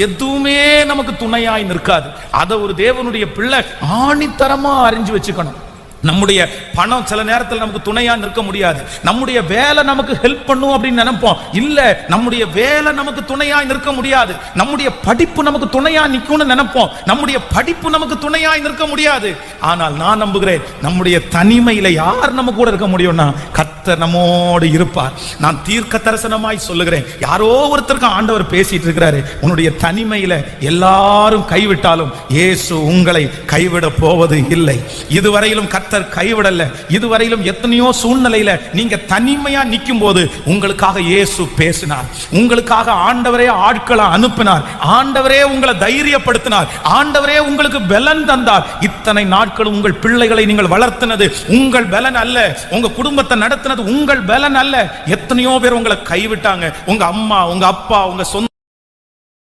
எதுவுமே நமக்கு துணையாய் நிற்காது. அதை ஒரு தேவனுடைய பிள்ளை ஆணித்தரமா அறிஞ்சு வச்சுக்கணும். நம்முடைய பணம் சில நேரத்தில் நமக்கு துணையா நிற்க முடியாது. நம்முடைய வேலை நமக்கு ஹெல்ப் பண்ணும் அப்படின்னு நினைப்போம். இல்ல, நம்முடைய வேலை நமக்கு துணையா நிற்க முடியாது. நம்முடைய படிப்பு நமக்கு துணையா நிற்கும்னு நினைப்போம். நம்முடைய படிப்பு நமக்கு துணையா நிற்க முடியாது. ஆனால் நான் நம்புகிறேன், நம்முடைய தனிமையில யார் நம்ம கூட இருக்க முடியும்னா கர்த்தர் நம்மோடு இருப்பார். நான் தீர்க்க தரிசனமாய் சொல்லுகிறேன், யாரோ ஒருத்தருக்கு ஆண்டவர் பேசிட்டு இருக்கிறாரு. உன்னுடைய தனிமையில எல்லாரும் கைவிட்டாலும் இயேசு உங்களை கைவிட போவது இல்லை. இதுவரையிலும் கர்த்தர் கைவிடல. இதுவரையிலும் எத்தனையோ சூழ்நிலையில நீங்க தனிமையா நிற்கும் போது உங்களுக்காக இயேசு பேசினார். உங்களுக்காக ஆண்டவரே ஆட்களை அனுப்பினார். ஆண்டவரே உங்களை தைரியப்படுத்தினார். ஆண்டவரே உங்களுக்கு பலன் தந்தார். இத்தனை நாட்கள் உங்கள் பிள்ளைகளை நீங்கள் வளர்த்தினது உங்கள் பலன் அல்ல. உங்க குடும்பத்தை நடத்தினது உங்கள் பலன் அல்ல. எத்தனையோ பேர் உங்களை கைவிட்டாங்க. உங்க அம்மா, உங்க அப்பா, உங்க சொந்த